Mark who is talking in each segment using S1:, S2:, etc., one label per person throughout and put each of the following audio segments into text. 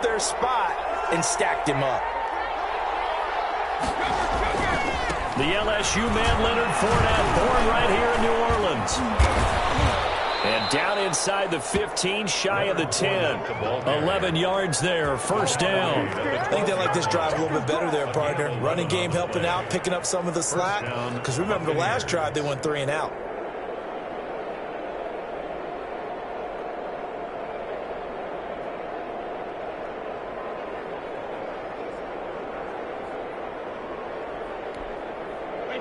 S1: their spot and stacked him up.
S2: The LSU man, Leonard Fournette, born right here in New Orleans. And down inside the 15, shy of the 10. 11 yards there, first down.
S1: I think they like this drive a little bit better there, partner. Running game helping out, picking up some of the slack. Because remember, the last drive, they went 3 and out.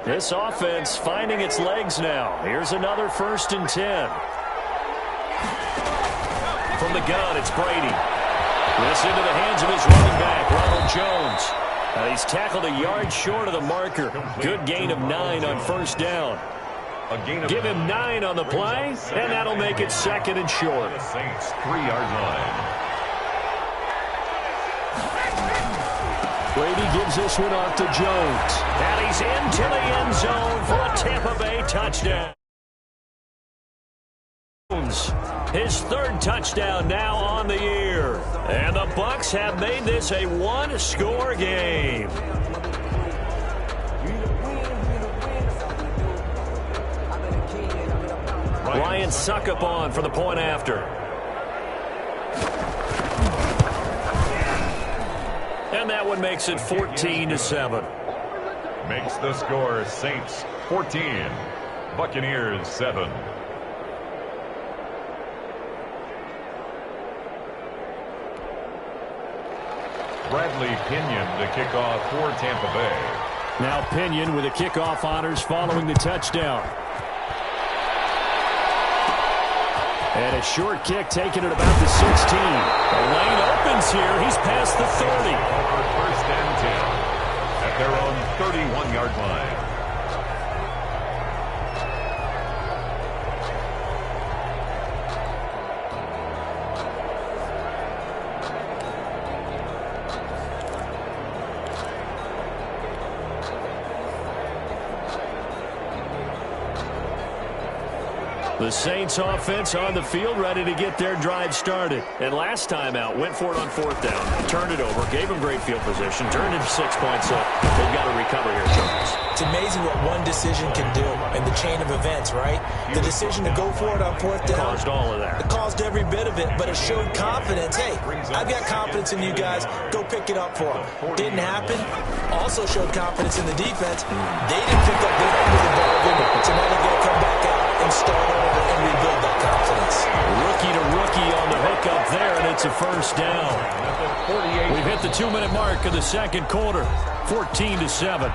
S2: This offense finding its legs now. Here's another 1st and 10. From the gun, it's Brady. This into the hands of his running back, Ronald Jones. He's tackled a yard short of the marker. Good gain of 9 on 1st down. Give him 9 on the play, and that'll make it 2nd and short.
S3: Saints 3-yard line.
S2: Brady gives this one off to Jones. And he's into the end zone for a Tampa Bay touchdown. His 3rd touchdown now on the year. And the Bucs have made this a 1-score game. Ryan Succop for the point after. And that one makes it 14-7.
S3: Makes the score Saints 14, Buccaneers 7. Bradley Pinion to kick off for Tampa Bay.
S2: Now Pinion with the kickoff honors following the touchdown. And a short kick taken at about the 16. The lane opens here. He's past the 30.
S3: For 1st and 10 at their own 31-yard line.
S2: The Saints offense on the field ready to get their drive started. And last time out, went for it on 4th down, turned it over, gave them great field position, turned it 6 points, so they've got to recover here, Charles.
S1: It's amazing what one decision can do in the chain of events, right? The decision to go for it on 4th down.
S2: Caused all of that.
S1: It caused every bit of it, but it showed confidence. Hey, I've got confidence in you guys. Go pick it up for them. Didn't happen. Also showed confidence in the defense. They didn't pick up their end of the bargain, so now they're going to come back out and start over and rebuild that confidence.
S2: Rookie to rookie on the hook up there, and it's a 1st down. We've hit the 2-minute mark of the 2nd quarter, 14-7.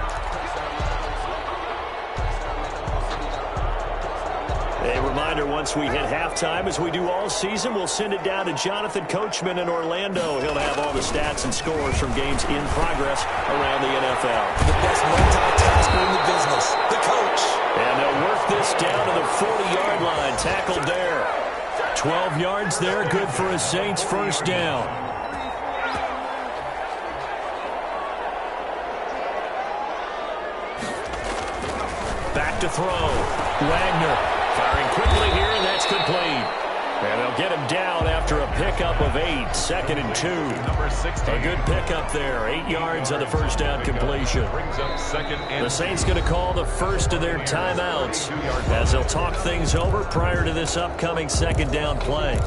S2: A reminder, once we hit halftime, as we do all season, we'll send it down to Jonathan Coachman in Orlando. He'll have all the stats and scores from games in progress around the NFL.
S1: The best multitasker in the business, the coach.
S2: And they'll work this down to the 40-yard line, tackled there. 12 yards there, good for a Saints 1st down. Back to throw. Wagner. Firing quickly here, and that's complete. And they'll get him down after a pickup of 8, 2nd and 2.
S3: Number 16.
S2: A good pickup there, 8 yards on the 1st down completion.
S3: Brings up 2nd and
S2: the Saints going to call the first of their timeouts as they'll talk things over prior to this upcoming 2nd down play.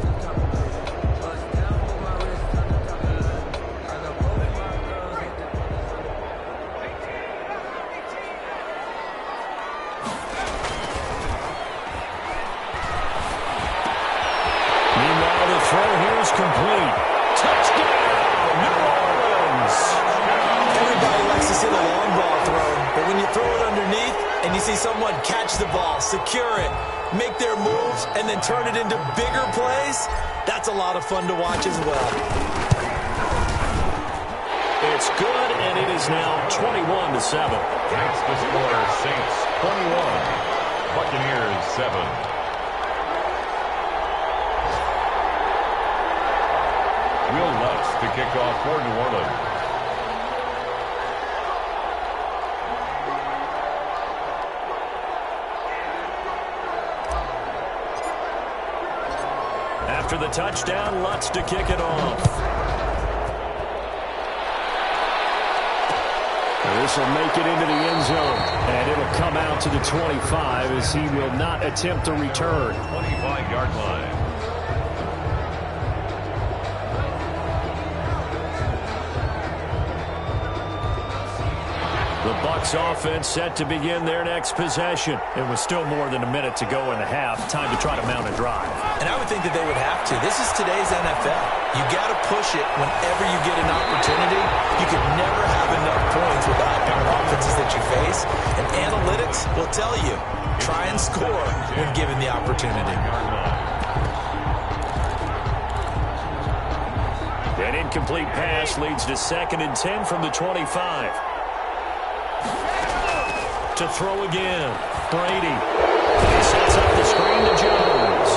S2: Complete. Touchdown, New Orleans.
S1: Everybody likes to see the long ball thrown, but when you throw it underneath and you see someone catch the ball, secure it, make their moves, and then turn it into bigger plays, that's a lot of fun to watch as well.
S2: It's good, and it is now 21-7.
S3: Makes the score Saints 21, Buccaneers 7. Will Lutz to kick off for New Orleans.
S2: After the touchdown, Lutz to kick it off. This will make it into the end zone. And it'll come out to the 25 as he will not attempt a return.
S3: 25-yard line.
S2: The Bucs offense set to begin their next possession. It was still more than a minute to go in the half. Time to try to mount a drive.
S1: And I would think that they would have to. This is today's NFL. You got to push it whenever you get an opportunity. You can never have enough points with the high-powered offenses that you face. And analytics will tell you, try and score when given the opportunity.
S2: An incomplete pass leads to 2nd and 10 from the 25. To throw again, Brady. He sets up the screen to Jones.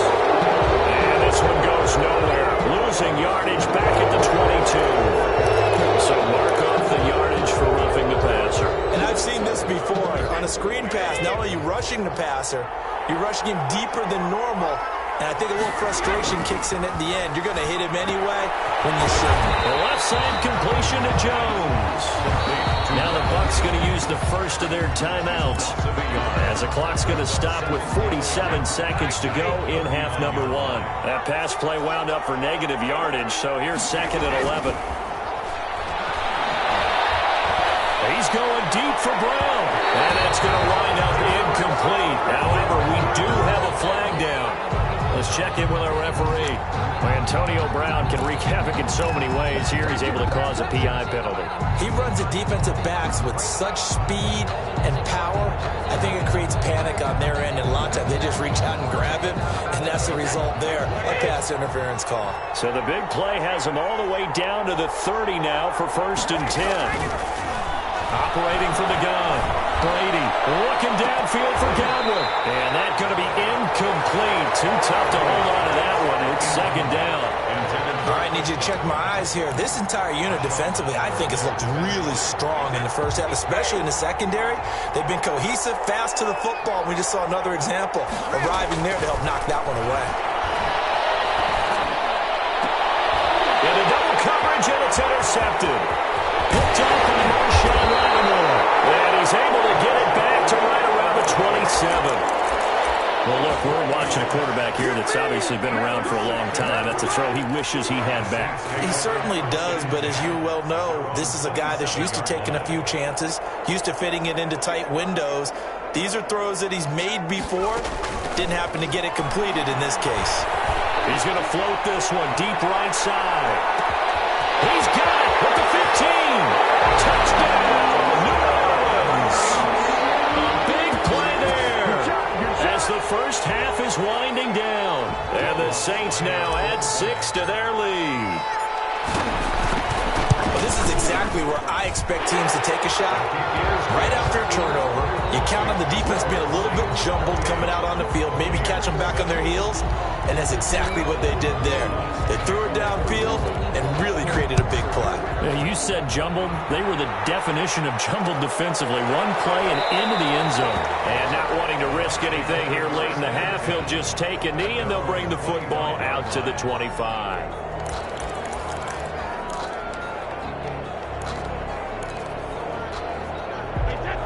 S2: And this one goes nowhere. Losing yardage back at the 22. So mark off the yardage for roughing the passer.
S1: And I've seen this before. On a screen pass, not only are you rushing the passer, you're rushing him deeper than normal. And I think a little frustration kicks in at the end. You're going to hit him anyway when you shouldn't.
S2: The left side completion to Jones. Now the Bucs going to use the first of their timeouts as the clock's going to stop with 47 seconds to go in half number 1. That pass play wound up for negative yardage, so here's 2nd and 11. He's going deep for Brown, and it's going to wind up incomplete. However, we do have a flag down. Let's check in with our referee. Antonio Brown can wreak havoc in so many ways. Here he's able to cause a PI penalty.
S1: He runs the defensive backs with such speed and power. I think it creates panic on their end, and a lot of times they just reach out and grab him, and that's the result there, a pass interference call.
S2: So the big play has him all the way down to the 30 now for 1st and 10. Operating from the gun. Brady looking downfield for Godwin. And that's going to be incomplete. Too tough to hold on to that one. It's 2nd down.
S1: All right, I need you to check my eyes here. This entire unit defensively, I think, has looked really strong in the first half, especially in the secondary. They've been cohesive, fast to the football. We just saw another example arriving there to help knock that one away.
S2: In the double coverage, and it's intercepted. Picked up by Marshawn Lattimore. And he's able to get it back to right around the 27. Well, look, we're watching a quarterback here that's obviously been around for a long time. That's a throw he wishes he had back.
S1: He certainly does, but as you well know, this is a guy that's used to taking a few chances, used to fitting it into tight windows. These are throws that he's made before. Didn't happen to get it completed in this case.
S2: He's going to float this one deep right side. He's got it with the 15. Touchdown, New Orleans. A big play there as the first half is winding down. And the Saints now add 6 to their lead.
S1: Well, this is exactly where I expect teams to take a shot. Right after a turnover, you count on the defense being a little bit jumbled coming out on the field, maybe catch them back on their heels, and that's exactly what they did there. They threw it downfield and really created a big play.
S2: Yeah, you said jumbled. They were the definition of jumbled defensively. One play and into the end zone. And not wanting to risk anything here late in the half, he'll just take a knee, and they'll bring the football out to the 25.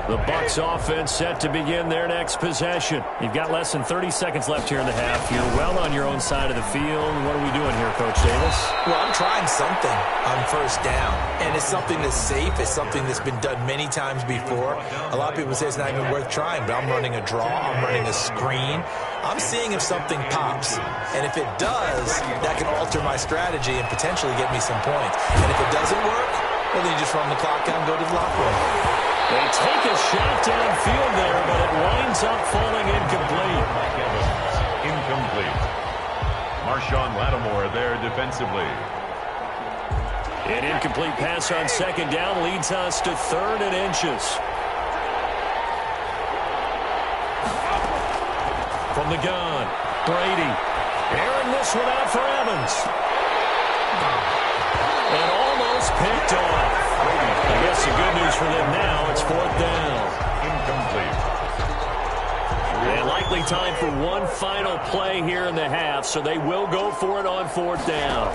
S2: The Bucs offense set to begin their next possession. You've got less than 30 seconds left here in the half. You're well on your own side of the field. What are we doing here, Coach Davis?
S1: Well, I'm trying something on 1st down, and it's something that's safe. It's something that's been done many times before. A lot of people say it's not even worth trying, but I'm running a draw. I'm running a screen. I'm seeing if something pops, and if it does, that can alter my strategy and potentially get me some points. And if it doesn't work, well, then you just run the clock out and go to the locker room.
S2: They take a shot downfield there, but it winds up falling incomplete.
S3: Incomplete. Marshawn Lattimore there defensively.
S2: An incomplete pass on 2nd down leads us to 3rd and inches. From the gun, Brady. Airing this one out for Evans. And almost picked off. I guess the good news for them now, it's 4th down.
S3: Incomplete.
S2: And likely time for one final play here in the half, so they will go for it on 4th down.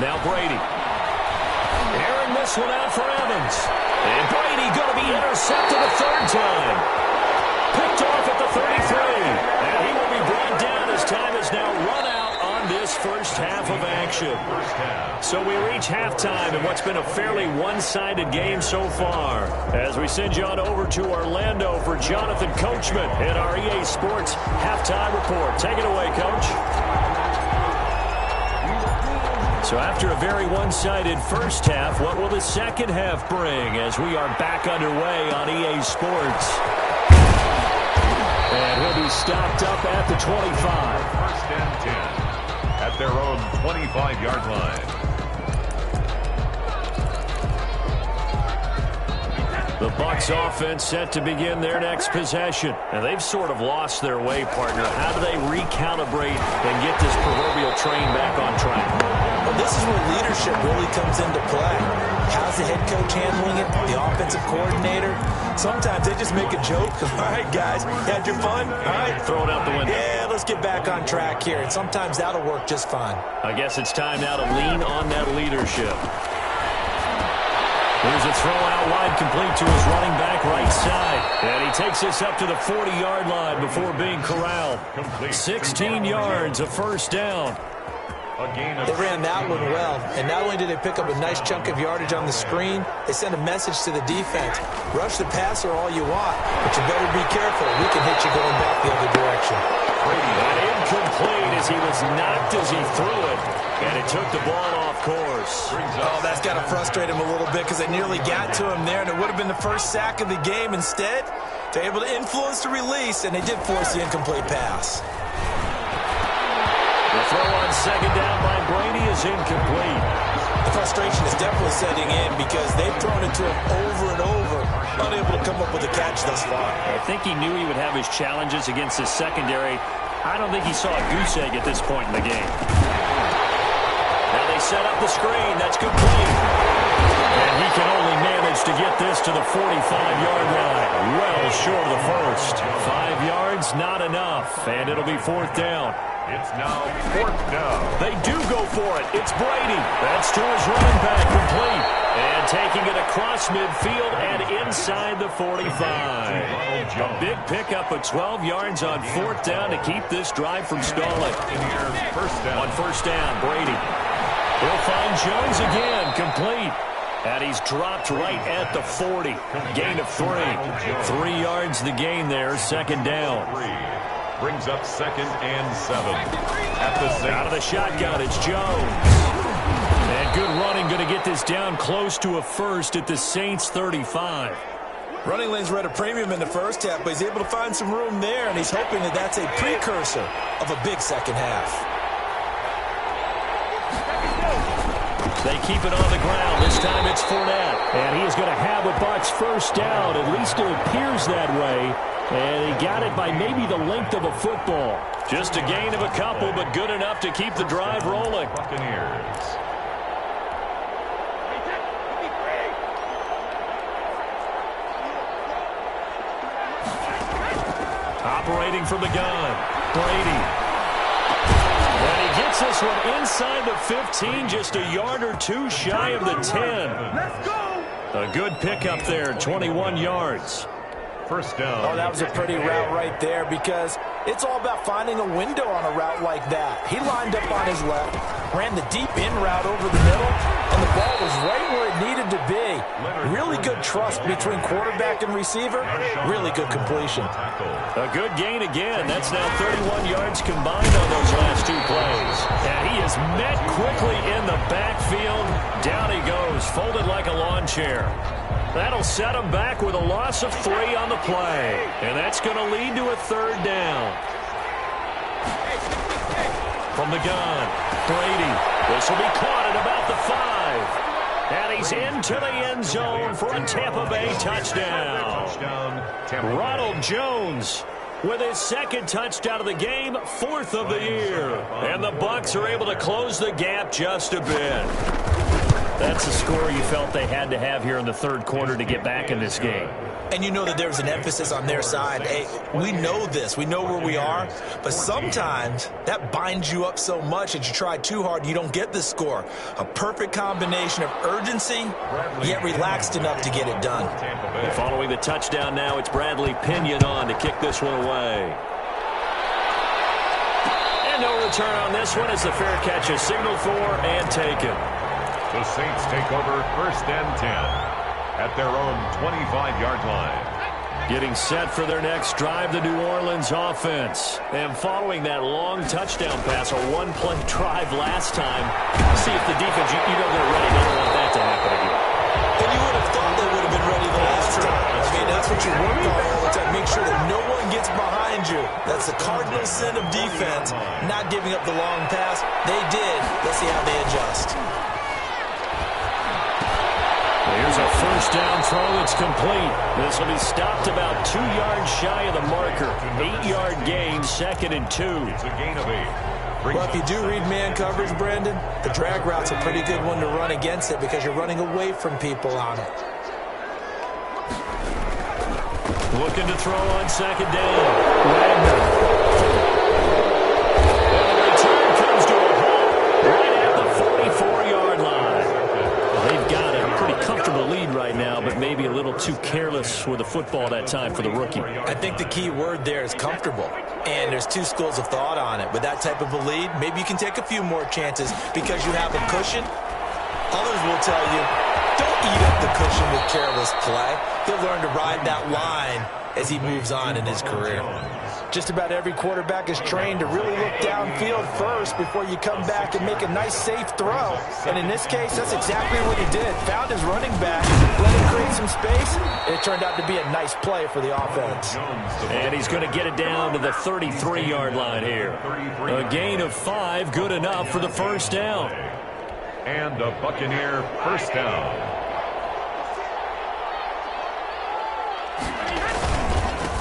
S2: Now Brady. Airing this this one out for Evans. And Brady going to be intercepted a third time. Picked off at the 33. And he will be brought down as time is now run out on this first half of action. So we reach halftime in what's been a fairly one-sided game so far. As we send you on over to Orlando for Jonathan Coachman in our EA Sports Halftime Report. Take it away, Coach. So after a very one-sided first half, what will the second half bring as we are back underway on EA Sports? And he'll be stopped up at the 25.
S3: First and 10 at their own 25-yard line.
S2: The Bucs offense set to begin their next possession. And they've sort of lost their way, partner. How do they recalibrate and get this proverbial train back on track?
S1: Well, this is where leadership really comes into play. How's the head coach handling it? The offensive coordinator? Sometimes they just make a joke. All right, guys, had your fun? All right.
S2: Throw it out the window.
S1: Yeah, let's get back on track here. And sometimes that'll work just fine.
S2: I guess it's time now to lean on that leadership. Here's a throw out wide, complete to his running back right side. And he takes this up to the 40-yard line before being corralled. 16 yards, a first down.
S1: They ran that one well, and not only did they pick up a nice chunk of yardage on the screen, they sent a message to the defense. Rush the passer all you want, but you better be careful. We can hit you going back the other direction.
S2: That incomplete as he was knocked as he threw it, and it took the ball off course.
S1: Oh, that's got to frustrate him a little bit because they nearly got to him there, and it would have been the first sack of the game. Instead, they're able to influence the release, and they did force the incomplete pass.
S2: The throw on second down by Brady is incomplete.
S1: The frustration is definitely setting in because they've thrown it to him over and over, unable to come up with a catch thus far.
S2: I think he knew he would have his challenges against his secondary. I don't think he saw a goose egg at this point in the game. Now they set up the screen. That's complete. And he can only manage to get this to the 45-yard line. Well short of the first. 5 yards, not enough. And it'll be fourth down.
S3: It's now fourth down.
S2: They do go for it. It's Brady. That's to his running back, complete. And taking it across midfield and inside the 45. A big pickup of 12 yards on fourth down to keep this drive from stalling. On first down, Brady. He'll find Jones again, complete. And he's dropped right at the 40. Gain of 3. 3 yards the gain there, second down.
S3: Brings up second and 7. At the 6.
S2: Out of the shotgun, it's Jones. And good running, going to get this down close to a first at the Saints 35.
S1: Running lanes were at a premium in the first half, but he's able to find some room there, and he's hoping that that's a precursor of a big second half.
S2: They keep it on the ground. This time it's Fournette. And he is going to have a Bucs first down. At least it appears that way. And he got it by maybe the length of a football. Just a gain of a couple, but good enough to keep the drive rolling.
S3: Buccaneers.
S2: Operating from the gun, Brady. And he gets this one inside the 15, just a yard or two shy of the 10.
S1: Let's go!
S2: A good pickup there, 21 yards.
S3: First down.
S1: Oh, that was a pretty route right there because it's all about finding a window on a route like that. He lined up on his left, ran the deep in route over the middle, and the ball was right where it needed to be. Really good trust between quarterback and receiver. Really good completion.
S2: A good gain again. That's now 31 yards combined on those last two plays. And he is met quickly in the backfield. Down he goes, folded like a lawn chair. That'll set him back with a loss of 3 on the play. And that's going to lead to a third down. From the gun, Brady. This will be caught at about the 5. And he's into the end zone for a Tampa Bay touchdown. Ronald Jones with his second touchdown of the game, 4th of the year. And the Bucs are able to close the gap just a bit. That's the score you felt they had to have here in the third quarter to get back in this game.
S1: And you know that there's an emphasis on their side. Hey, we know this. We know where we are. But sometimes that binds you up so much that you try too hard, you don't get the score. A perfect combination of urgency, yet relaxed enough to get it done.
S2: And following the touchdown now, it's Bradley Pinion on to kick this one away. And no return on this one as the fair catch is signaled for and taken.
S3: The Saints take over 1st and 10 at their own 25-yard line.
S2: Getting set for their next drive, the New Orleans offense. And following that long touchdown pass, a one-play drive last time, see if the defense, you know they're ready. They don't want that to happen again.
S1: And you would have thought they would have been ready the last time. I mean, that's what you work on all the time. Make sure that no one gets behind you. That's the cardinal sin of defense, not giving up the long pass. They did. Let's see how they adjust.
S2: Here's a first down throw. It's complete. This will be stopped about 2 yards shy of the marker. 8-yard gain, 2nd and 2.
S3: It's a gain of 8.
S1: Well, if you do read man coverage, Brandon, the drag route's a pretty good one to run against it because you're running away from people on it.
S2: Looking to throw on 2nd down. Wagner. And the return comes to a halt right at the 44-yard line. They've got a pretty comfortable lead right now, but maybe a little too careless with the football that time for the rookie.
S1: I think the key word there is comfortable. And there's two schools of thought on it. With that type of a lead, maybe you can take a few more chances because you have a cushion. Others will tell you, don't eat up the cushion with careless play. He'll learn to ride that line as he moves on in his career. Just about every quarterback is trained to really look downfield first before you come back and make a nice, safe throw. And in this case, that's exactly what he did. Found his running back, let him create some space, and it turned out to be a nice play for the offense.
S2: And he's going to get it down to the 33-yard line here. A gain of 5, good enough for the first down.
S3: And a Buccaneer first down.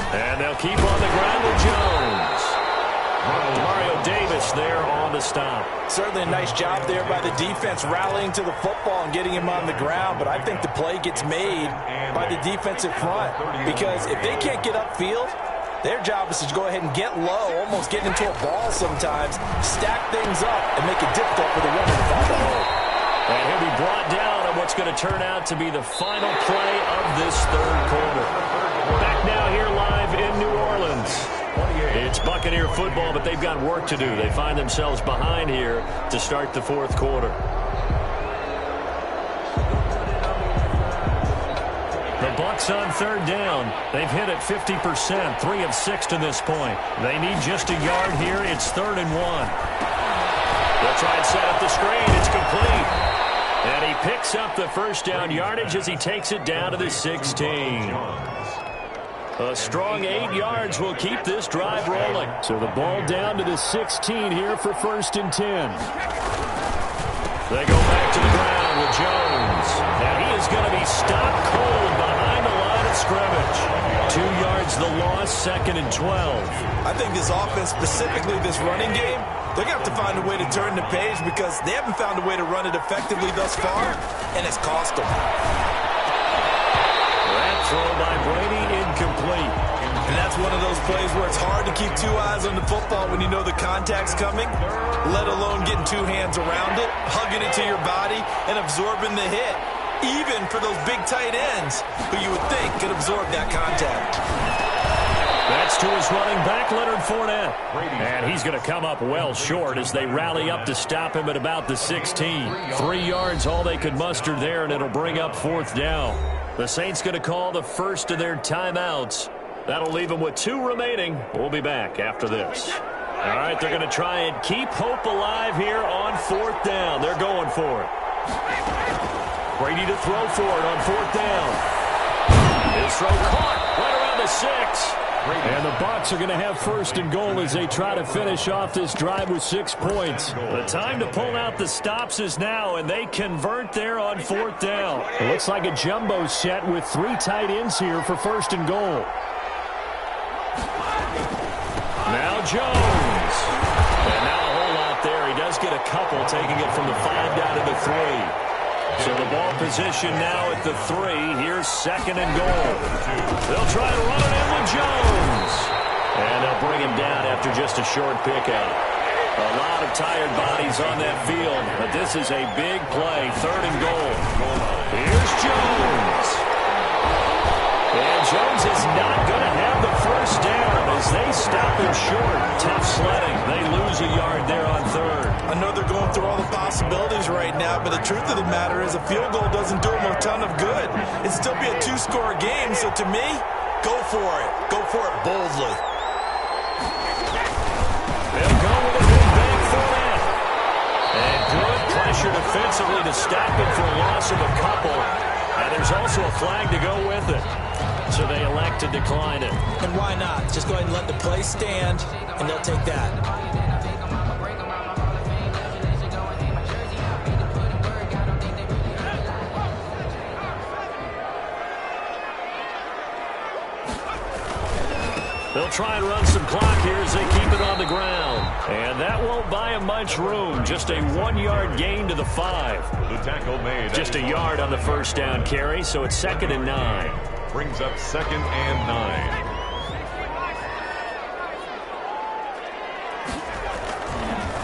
S2: And they'll keep on the ground with Jones. Mario Davis there on the stop.
S1: Certainly a nice job there by the defense rallying to the football and getting him on the ground, but I think the play gets made by the defensive front because if they can't get upfield, their job is to go ahead and get low, almost get into a ball sometimes, stack things up, and make it difficult for the runner to find a hole.
S2: And he'll be brought down on what's going to turn out to be the final play of this third quarter. Back now here live in New Orleans. It's Buccaneer football, but they've got work to do. They find themselves behind here to start the fourth quarter. The Bucs on third down. They've hit it 50%, 3 of 6 to this point. They need just a yard here. It's 3rd and 1. They'll try and set up the screen. It's complete. And he picks up the first down yardage as he takes it down to the 16. A strong 8 yards will keep this drive rolling. So the ball down to the 16 here for 1st and 10. They go back to the ground with Jones. And he is going to be stopped cold behind the line of scrimmage. 2 yards the loss, 2nd and 12.
S1: I think this offense, specifically this running game, they're going to have to find a way to turn the page because they haven't found a way to run it effectively thus far, and it's cost them.
S2: That throw by Brady incomplete.
S1: And that's one of those plays where it's hard to keep 2 eyes on the football when you know the contact's coming, let alone getting 2 hands around it, hugging it to your body, and absorbing the hit, even for those big tight ends who you would think could absorb that contact.
S2: That's to his running back, Leonard Fournette. And he's going to come up well short as they rally up to stop him at about the 16. 3 yards, all they could muster there, and it'll bring up 4th down. The Saints going to call the first of their timeouts. That'll leave them with 2 remaining. We'll be back after this. All right, they're going to try and keep hope alive here on 4th down. They're going for it. Brady to throw for it on 4th down. His throw caught right around the 6. And the Bucs are going to have 1st and goal as they try to finish off this drive with 6 points. The time to pull out the stops is now, and they convert there on 4th down. It looks like a jumbo set with 3 tight ends here for 1st and goal. Now Jones. And now a whole lot there. He does get a couple, taking it from the 5 down to the 3. So ball position now at the 3. Here's second and goal. They'll try to run it in with Jones. And they'll bring him down after just a short pickout. A lot of tired bodies on that field, but this is a big play. Third and goal. Here's Jones. And Jones is not going to have the first down as they stop him short. Tough sledding. They lose a yard there on third.
S1: I know they're going through all the possibilities right now, but the truth of the matter is a field goal doesn't do them a ton of good. It'd still be a 2-score game, so to me, go for it. Go for it boldly.
S2: They'll go with a big bank for that. And good pressure defensively to stop him for a loss of a couple. And there's also a flag to go with it. So they elect to decline it.
S1: And why not? Just go ahead and let the play stand, and they'll take that.
S2: They'll try and run some clock here as they keep it on the ground. And that won't buy them much room. Just a 1-yard gain to the 5.
S3: The tackle made.
S2: Just a yard on the first down carry, so it's second and 9.
S3: Brings up second and 9.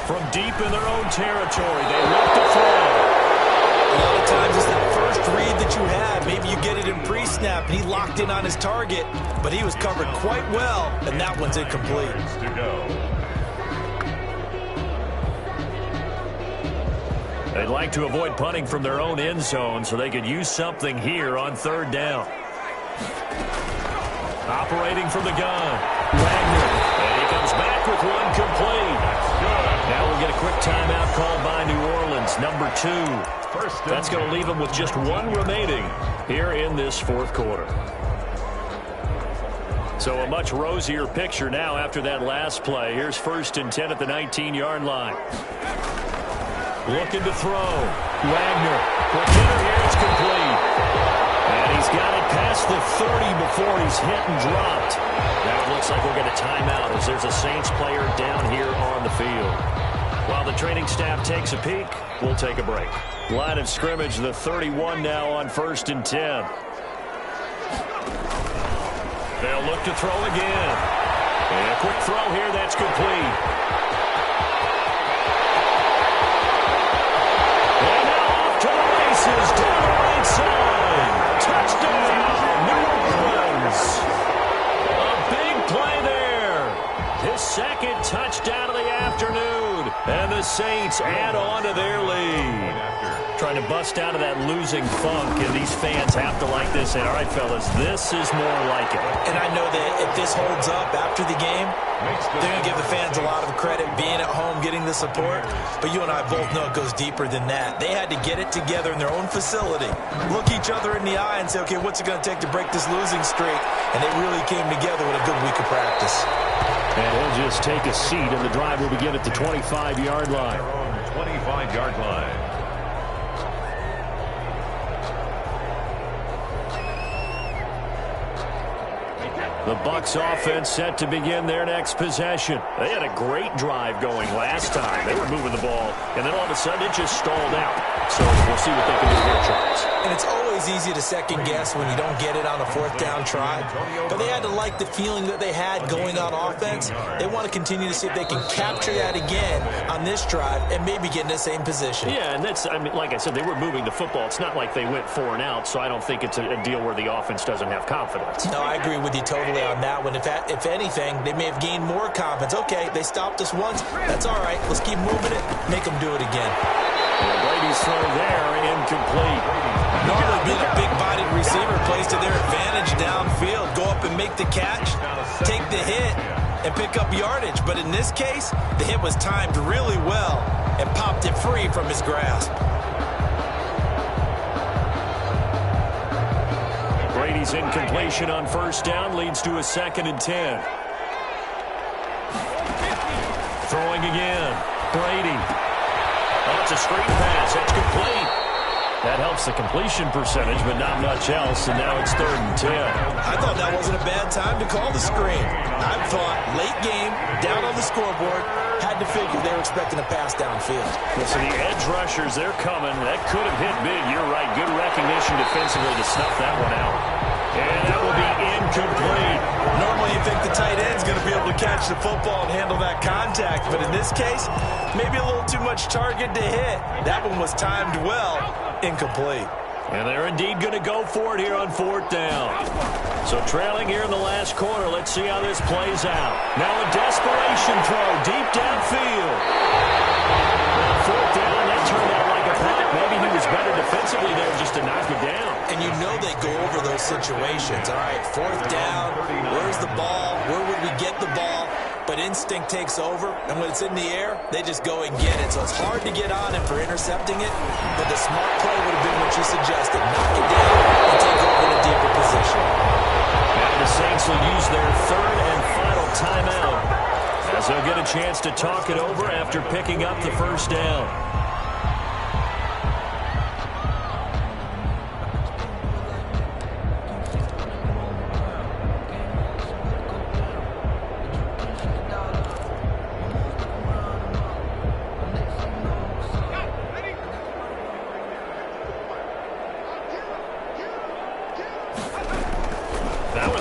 S2: From deep in their own territory, they look to throw.
S1: A lot of times it's that first read that you have. Maybe you get it in pre-snap, and he locked in on his target, but he was covered quite well, and that one's incomplete.
S3: To go.
S2: They'd like to avoid punting from their own end zone so they could use something here on third down. Operating from the gun, Wagner, and he comes back with one complete. Now we'll get a quick timeout called by New Orleans, number 2. That's going to leave them with just 1 remaining here in this fourth quarter. So a much rosier picture now after that last play. Here's first and 10 at the 19-yard line. Looking to throw. Wagner. Quick hitter here. It's complete. And he's got it past the 30 before he's hit and dropped. Now it looks like we'll get a timeout as there's a Saints player down here on the field. While the training staff takes a peek, we'll take a break. Line of scrimmage, the 31 now on first and 10. They'll look to throw again. And a quick throw here, that's complete. And now off to the races, down the right side. Touchdown, New Orleans. A big play there. His second touchdown of the afternoon. And the Saints add on to their lead. Trying to bust out of that losing funk, and these fans have to like this. And all right, fellas, this is more like it.
S1: And I know that if this holds up after the game, they're going to give the fans a lot of credit being at home, getting the support. But you and I both know it goes deeper than that. They had to get it together in their own facility, look each other in the eye and say, okay, what's it going to take to break this losing streak? And they really came together with a good week of practice.
S2: And he'll just take a seat, and the drive will begin at the 25-yard line.
S3: 25-yard line.
S2: The Bucs offense set to begin their next possession. They had a great drive going last time. They were moving the ball, and then all of a sudden it just stalled out. So we'll see what they can do here, Charles.
S1: And it's always easy to second guess when you don't get it on a fourth down try. But they had to like the feeling that they had going on offense. They want to continue to see if they can capture that again on this drive and maybe get in the same position.
S2: Yeah, and that's, I mean, like I said, they were moving the football. It's not like they went 4 and out, so I don't think it's a deal where the offense doesn't have confidence.
S1: No, I agree with you totally on that one. If anything, they may have gained more confidence. Okay, they stopped us once. That's all right. Let's keep moving it. Make them do it again.
S2: And Brady's throw there, incomplete.
S1: Normally being a big-bodied receiver plays to their advantage downfield. Go up and make the catch, take the hit, and pick up yardage. But in this case, the hit was timed really well and popped it free from his grasp.
S2: Brady's incompletion on first down leads to a 2nd and 10. Throwing again. Brady. Oh, it's a screen pass. That's complete. That helps the completion percentage, but not much else, and now it's 3rd and 10.
S1: I thought that wasn't a bad time to call the screen. I thought late game, down on the scoreboard, had to figure they were expecting a pass downfield.
S2: So the edge rushers, they're coming. That could have hit big. You're right. Good recognition defensively to snuff that one out. And that will be incomplete.
S1: Normally you think the tight end's going to be able to catch the football and handle that contact, but in this case, maybe a little too much target to hit. That one was timed well. Incomplete.
S2: And they're indeed going to go for it here on 4th down. So trailing here in the last quarter. Let's see how this plays out. Now a desperation throw deep downfield. 4th down, that turned out like a punt. Maybe he was better defensively there just to knock it down.
S1: And you know they go over those situations. All right, 4th down, where's the ball? Where would we get the ball? But instinct takes over, and when it's in the air, they just go and get it. So it's hard to get on him for intercepting it, but the smart play would have been what you suggested. Knock it down and take over in a deeper position.
S2: Now the Saints will use their 3rd and final timeout as they'll get a chance to talk it over after picking up the 1st down.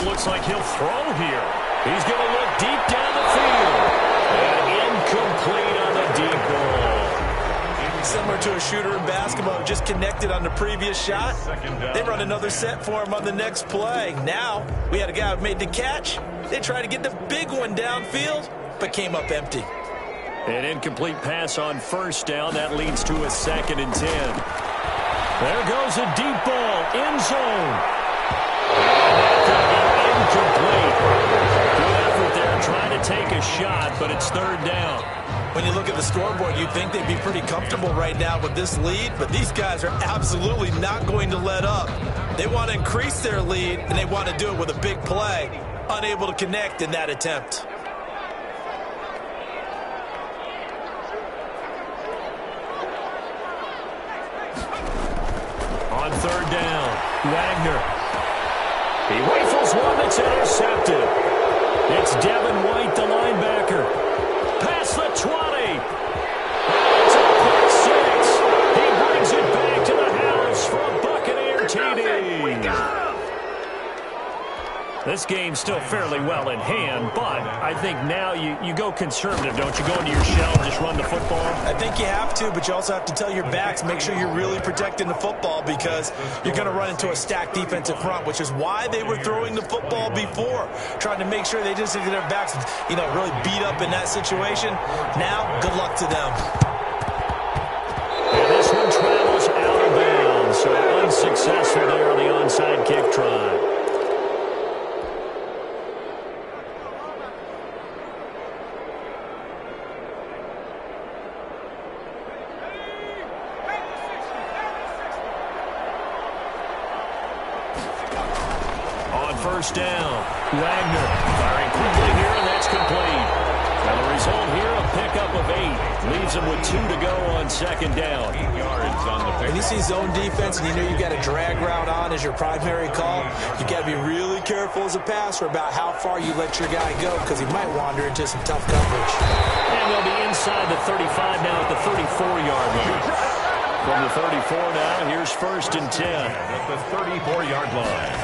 S2: Looks like he'll throw here. He's going to look deep down the field. And incomplete on the deep ball.
S1: Similar to a shooter in basketball, just connected on the previous shot. They run another set for him on the next play. Now, we had a guy who made the catch. They tried to get the big one downfield, but came up empty.
S2: An incomplete pass on 1st down. That leads to a 2nd and 10. There goes a deep ball. End zone. Incomplete. Good effort there trying to take a shot, but it's 3rd down.
S1: When you look at the scoreboard, you'd think they'd be pretty comfortable right now with this lead, but these guys are absolutely not going to let up. They want to increase their lead, and they want to do it with a big play. Unable to connect in that attempt.
S2: On 3rd down, Wagner. He rifles one that's intercepted. It's Devin White, the linebacker. Past the 20. It's a pick 6. He brings it back to the house for a Buccaneer TD. This game's still fairly well in hand, but I think now you go conservative, don't you? Go into your shell and just run the football?
S1: I think you have to, but you also have to tell your backs, make sure you're really protecting the football because you're going to run into a stacked defensive front, which is why they were throwing the football before, trying to make sure they just get their backs, really beat up in that situation. Now, good luck to them.
S2: And this one travels out of bounds, so unsuccessful there on the onside kick try. First down. Wagner firing quickly here, and that's complete. Now the result here, a pickup of 8. Leaves him with 2 to go on 2nd down.
S3: 8 yards on the pick.
S1: When you see zone defense and you know you've got a drag route on as your primary call, you've got to be really careful as a passer about how far you let your guy go because he might wander into some tough coverage.
S2: And they'll be inside the 35 now at the 34-yard line. From the 34 now, here's 1st and 10.
S3: At the 34-yard line.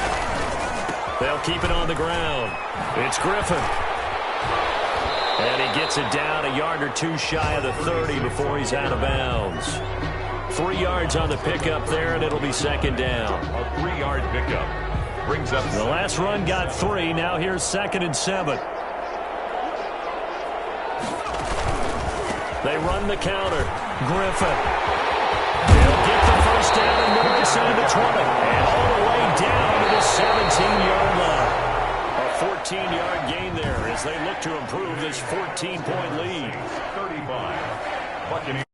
S2: They'll keep it on the ground. It's Griffin. And he gets it down a yard or 2 shy of the 30 before he's out of bounds. 3 yards on the pickup there, and it'll be 2nd down.
S3: A 3-yard pickup brings up.
S2: The last run got 3. Now here's 2nd and 7. They run the counter. Griffin. They'll get the 1st down and move inside the 20. And all the way down to the 17-yard line. A 14-yard gain there as they look to improve this 14-point lead.
S3: 35. Buccaneers.